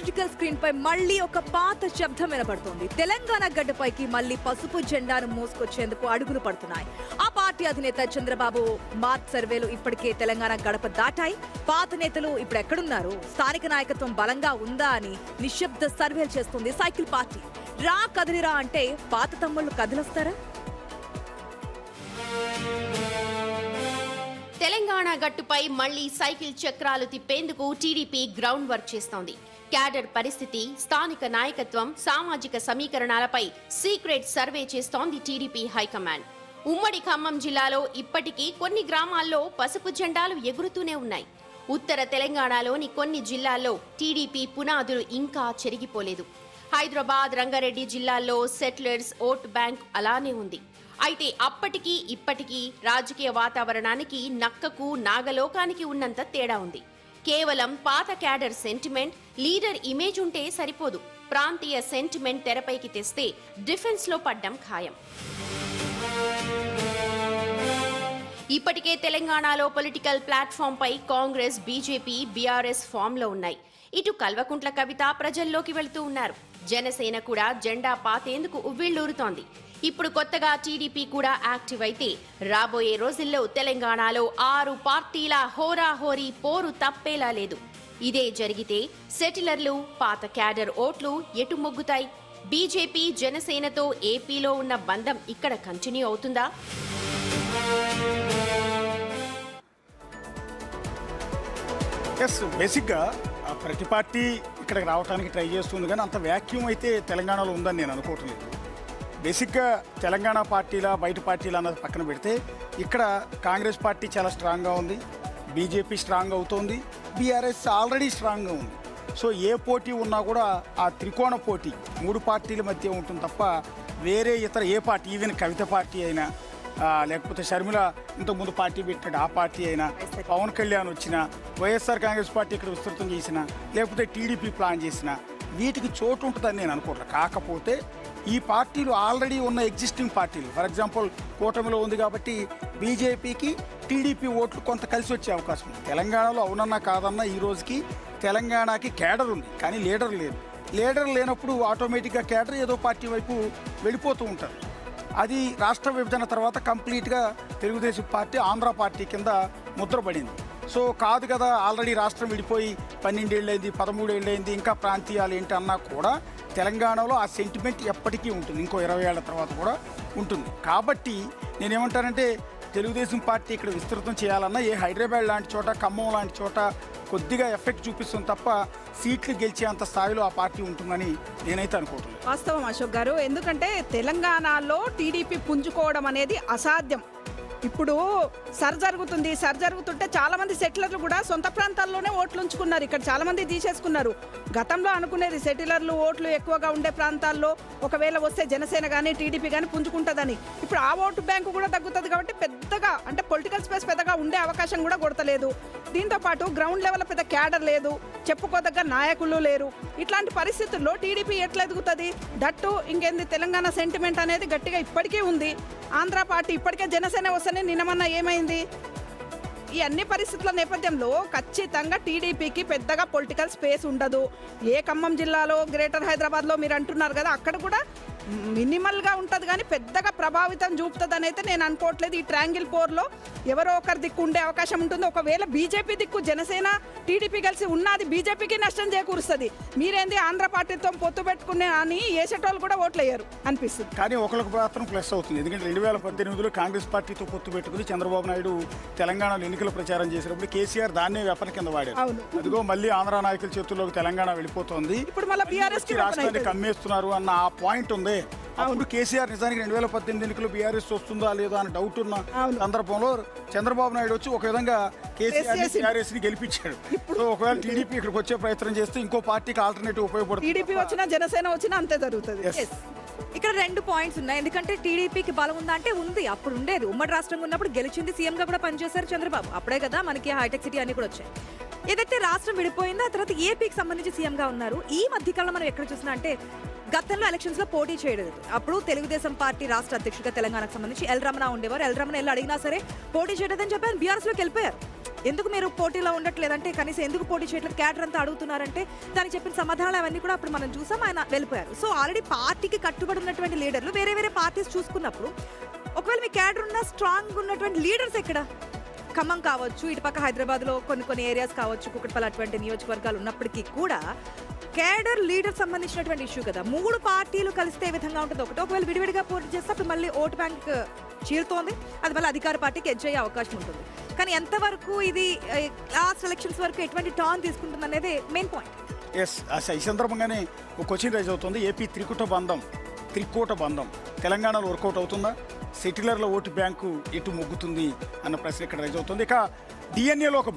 Political screen పై మళ్ళీ ఒక పాత శబ్దం వినపడుతోంది. తెలంగాణ గడ్డపైకి మళ్ళీ పసుపు జెండాను మోసుకొచ్చేందుకు అడుగులు పడుతున్నాయి. ఆ పార్టీ అధినేత చంద్రబాబు మార్చ్ సర్వేలు ఇప్పటికే తెలంగాణ గడప దాటాయి. పాత నేతలు ఇప్పుడు ఎక్కడున్నారు? స్థానిక నాయకత్వం బలంగా ఉందా అని నిశ్శబ్ద సర్వేలు చేస్తుంది సైకిల్ పార్టీ. రా కదిలిరా అంటే పాత తమ్ముళ్ళు కదిలొస్తారా? తెలంగాణ గట్టుపై మళ్లీ సైకిల్ చక్రాలు తిప్పేందుకు టీడీపీ గ్రౌండ్ వర్క్ చేస్తోంది. క్యాడర్ పరిస్థితి, స్థానిక నాయకత్వం, సామాజిక సమీకరణాలపై సీక్రెట్ సర్వే చేస్తోంది టీడీపీ హైకమాండ్. ఉమ్మడి ఖమ్మం జిల్లాలో ఇప్పటికీ కొన్ని గ్రామాల్లో పసుపు జెండాలు ఎగురుతూనే ఉన్నాయి. ఉత్తర తెలంగాణలోని కొన్ని జిల్లాల్లో టీడీపీ పునాదులు ఇంకా చెరిగిపోలేదు. హైదరాబాద్, రంగారెడ్డి జిల్లాల్లో సెటిలర్స్ ఓట్ బ్యాంక్ అలానే ఉంది. అయితే అప్పటికీ ఇప్పటికీ రాజకీయ వాతావరణానికి నక్కకు నాగలోకానికి ఉన్నంత తేడా ఉంది. కేవలం పాత క్యాడర్ సెంటిమెంట్, లీడర్ ఇమేజ్ ఉంటే సరిపోదు. ప్రాంతీయ సెంటిమెంట్ తెరపైకి తెస్తే డిఫెన్స్ లో పడ్డం ఖాయం. ఇప్పటికే తెలంగాణలో పొలిటికల్ ప్లాట్ఫామ్ పై కాంగ్రెస్, బీజేపీ, బీఆర్ఎస్ ఫామ్ లో ఉన్నాయి. ఇటు కల్వకుంట్ల కవిత ప్రజల్లోకి వెళుతూ ఉన్నారు. జనసేన కూడా జెండా పాతేందుకు ఉవ్విళ్లూరుతోంది. ఇప్పుడు కొత్తగా టీడీపీ కూడా యాక్టివ్ అయితే రాబోయే రోజుల్లో తెలంగాణలో 6 పార్టీల హోరాహోరీ పోరు తప్పేలా లేదు. ఇదే జరిగితే సెటిలర్లు, పాత క్యాడర్ ఓట్లు ఎటు మొగ్గుతాయి? బీజేపీ, జనసేనతో ఏపీలో ఉన్న బంధం ఇక్కడ కంటిన్యూ అవుతుందా? బేసిక్గా ప్రతి పార్టీ ఇక్కడికి రావడానికి ట్రై చేస్తుంది, కానీ అంత వ్యాక్యూమ్ అయితే తెలంగాణలో ఉందని నేను అనుకోవటం లేదు. బేసిక్గా తెలంగాణ పార్టీలా బయట పార్టీలా అన్నది పక్కన పెడితే ఇక్కడ కాంగ్రెస్ పార్టీ చాలా స్ట్రాంగ్గా ఉంది, బీజేపీ స్ట్రాంగ్ అవుతోంది, బీఆర్ఎస్ ఆల్రెడీ స్ట్రాంగ్గా ఉంది. సో ఏ పోటీ ఉన్నా కూడా ఆ త్రికోణ పోటీ 3 పార్టీల మధ్య ఉంటుంది తప్ప వేరే ఇతర ఏ పార్టీ, ఈవెన్ కవిత పార్టీ అయినా లేకపోతే షర్మిల ఇంతకుముందు పార్టీ పెట్టాడు ఆ పార్టీ అయినా, పవన్ కళ్యాణ్ వచ్చినా, వైఎస్ఆర్ కాంగ్రెస్ పార్టీ ఇక్కడ విస్తృతం చేసినా, లేకపోతే టీడీపీ ప్లాన్ చేసినా వీటికి చోటు ఉంటుందని నేను అనుకోవట్లేదు. కాకపోతే ఈ పార్టీలు ఆల్రెడీ ఉన్న ఎగ్జిస్టింగ్ పార్టీలు, ఫర్ ఎగ్జాంపుల్ కూటమిలో ఉంది కాబట్టి బీజేపీకి టీడీపీ ఓట్లు కొంత కలిసి వచ్చే అవకాశం ఉంది. తెలంగాణలో అవునన్నా కాదన్నా ఈ రోజుకి తెలంగాణకి కేడర్ ఉంది, కానీ లీడర్ లేదు. లీడర్ లేనప్పుడు ఆటోమేటిక్గా కేడర్ ఏదో పార్టీ వైపు వెళ్ళిపోతూ ఉంటారు. అది రాష్ట్ర విభజన తర్వాత కంప్లీట్గా తెలుగుదేశం పార్టీ ఆంధ్ర పార్టీ కింద ముద్రపడింది. సో కాదు కదా, ఆల్రెడీ రాష్ట్రం విడిపోయి 12 ఏళ్ళైంది, 13 ఏళ్ళైంది, ఇంకా ప్రాంతీయాలు ఏంటి అన్నా కూడా తెలంగాణలో ఆ సెంటిమెంట్ ఎప్పటికీ ఉంటుంది, ఇంకో 20 ఏళ్ల తర్వాత కూడా ఉంటుంది. కాబట్టి నేనేమంటానంటే తెలుగుదేశం పార్టీ ఇక్కడ విస్తృతం చేయాలన్నా హైదరాబాద్ లాంటి చోట, ఖమ్మం లాంటి చోట కొద్దిగా ఎఫెక్ట్ చూపిస్తుంది తప్ప సీట్లు గెలిచేంత స్థాయిలో ఆ పార్టీ ఉంటుందని నేనైతే అనుకుంటున్నాను. వాస్తవం అశోక్ గారు, ఎందుకంటే తెలంగాణలో టీడీపీ పుంజుకోవడం అనేది అసాధ్యం. ఇప్పుడు సర్ జరుగుతుంటే చాలా మంది సెటిలర్లు కూడా సొంత ప్రాంతాల్లోనే ఓట్లు ఉంచుకున్నారు. ఇక్కడ చాలా మంది తీసేసుకున్నారు. గతంలో అనుకునేది సెటిలర్లు ఓట్లు ఎక్కువగా ఉండే ప్రాంతాల్లో ఒకవేళ వస్తే జనసేన కానీ టీడీపీ కానీ పుంజుకుంటుందని. ఇప్పుడు ఆ ఓటు బ్యాంకు కూడా తగ్గుతుంది కాబట్టి పెద్దగా అంటే పొలిటికల్ స్పేస్ పెద్దగా ఉండే అవకాశం కూడా కొడతలేదు. దీంతో పాటు గ్రౌండ్ లెవెల్ పెద్ద క్యాడర్ లేదు, చెప్పుకోదగ్గ నాయకులు లేరు. ఇట్లాంటి పరిస్థితుల్లో టీడీపీ ఎట్లా ఎదుగుతుంది? దట్టు ఇంకేంది, తెలంగాణ సెంటిమెంట్ అనేది గట్టిగా ఇప్పటికీ ఉంది. ఆంధ్ర పార్టీ ఇప్పటికే జనసేన వస్తేనే నిన్నమన్నా ఏమైంది? ఈ అన్ని పరిస్థితుల నేపథ్యంలో ఖచ్చితంగా టీడీపీకి పెద్దగా పొలిటికల్ స్పేస్ ఉండదు. ఏ ఖమ్మం జిల్లాలో, గ్రేటర్ హైదరాబాద్లో మీరు అంటున్నారు కదా, అక్కడ కూడా మినిమల్గా ఉంటుంది కానీ పెద్దగా ప్రభావితం చూపుతుందని అయితే నేను అనుకోవట్లేదు. ఈ ట్రయాంగిల్ పోర్లో ఎవరో ఒకరి దిక్కు ఉండే అవకాశం ఉంటుంది. ఒకవేళ బీజేపీ దిక్కు జనసేన టీడీపీ కలిసి ఉన్నది బీజేపీకి నష్టం చేకూరుస్తుంది. మీరేంది ఆంధ్ర పార్టీతో పొత్తు పెట్టుకునే అని ఏసేటోళ్ళు కూడా ఓట్లు వేయరు అనిపిస్తుంది. కానీ ఒకరికి మాత్రం ప్లస్ అవుతుంది, ఎందుకంటే 2018లో కాంగ్రెస్ పార్టీతో పొత్తు పెట్టుకుని చంద్రబాబు నాయుడు తెలంగాణలో ఎన్నికల ప్రచారం చేసినప్పుడు కేసీఆర్ దాన్నే వెపన కింద వాడారు. అదిగో మళ్ళీ ఆంధ్ర నాయకుల చేతుల్లోకి తెలంగాణ వెళ్ళిపోతుంది, ఇప్పుడు మళ్ళీ బీఆర్ఎస్ రాష్ట్రాన్ని కమ్మేస్తున్నారు అన్న ఆ పాయింట్ ఉంది. అప్పుడు కేసీఆర్ నిజానికి 2018 ఎన్నికలు బీఆర్ఎస్ వస్తుందా లేదా అని డౌట్ ఉన్న సందర్భంలో చంద్రబాబు నాయుడు వచ్చి ఒక విధంగా కేసీఆర్ ని గెలిపించాడు. సో ఒకవేళ టీడీపీ ఇక్కడికి వచ్చే ప్రయత్నం చేస్తే ఇంకో పార్టీకి ఆల్టర్నేటివ్ ఉపయోగపడుతుంది. టీడీపీ వచ్చినా జనసేన వచ్చినా అంతే జరుగుతుంది. ఇక్కడ 2 పాయింట్స్ ఉన్నాయి. ఎందుకంటే టీడీపీకి బలం ఉందా అంటే ఉంది. అప్పుడు ఉండేది, ఉమ్మడి రాష్ట్రంగా ఉన్నప్పుడు గెలిచింది, సీఎంగా కూడా పనిచేశారు చంద్రబాబు. అప్పుడే కదా మనకి హైటెక్ సిటీ అన్ని కూడా వచ్చాయి. ఏదైతే రాష్ట్రం విడిపోయిందో ఆ తర్వాత ఏపీకి సంబంధించి సీఎంగా ఉన్నారు. ఈ మధ్యకాలంలో మనం ఎక్కడ చూసినా అంటే గతంలో ఎలక్షన్స్ లో పోటీ చేయలేదు. అప్పుడు తెలుగుదేశం పార్టీ రాష్ట్ర అధ్యక్షుడిగా తెలంగాణకు సంబంధించి ఎల్ రమణ ఉండేవారు. ఎల్ రమణ వెళ్ళి అడిగినా సరే పోటీ చేయలేదని చెప్పి ఆయన బీఆర్ఎస్ లోకి వెళ్ళిపోయారు. ఎందుకు మీరు పోటీలో ఉండట్లేదంటే కనీసం ఎందుకు పోటీ చేయట్లేదు క్యాడర్ అంతా అడుగుతున్నారంటే దానికి చెప్పిన సమాధానాలు అవన్నీ కూడా అప్పుడు మనం చూసాం. ఆయన వెళ్ళిపోయారు. సో ఆల్రెడీ పార్టీకి కట్టుబడి ఉన్నటువంటి లీడర్లు వేరే వేరే పార్టీస్ చూసుకున్నప్పుడు ఒకవేళ మీ క్యాడర్ ఉన్న స్ట్రాంగ్ ఉన్నటువంటి లీడర్స్ ఎక్కడ? ఖమ్మం కావచ్చు, ఇటుపక్క హైదరాబాద్లో కొన్ని ఏరియాస్ కావచ్చు, కుకట్పల్లి అటువంటి నియోజకవర్గాలు ఉన్నప్పటికీ కూడా కేడర్ లీడర్ సంబంధించినటువంటి ఇష్యూ కదా. 3 పార్టీలు కలిస్తే ఏ విధంగా ఉంటుంది? ఒకవేళ విడివిడిగా పోటీ చేస్తే అప్పుడు మళ్ళీ ఓటు బ్యాంక్ చీరుతోంది, అది మళ్ళీ అధికార పార్టీకి ఎడ్జ్ అయ్యే అవకాశం ఉంటుంది. కానీ ఎంతవరకు ఇది లాస్ట్ ఎలక్షన్స్ వరకు ఎటువంటి టర్న్ తీసుకుంటుంది అనేది మెయిన్ పాయింట్. ఎస్, ఈ సందర్భంగానే ఒక క్వశ్చన్ రైజ్ అవుతుంది. ఏపీ త్రికూట బంధం తెలంగాణలో వర్కౌట్ అవుతుందా? సెటిలర్ల ఓటు బ్యాంకు ఎటు మొగ్గుతుంది అన్న ప్రశ్న ఇక్కడ రైజ్ అవుతుంది. ఇక డిఎన్ఏలో ఒక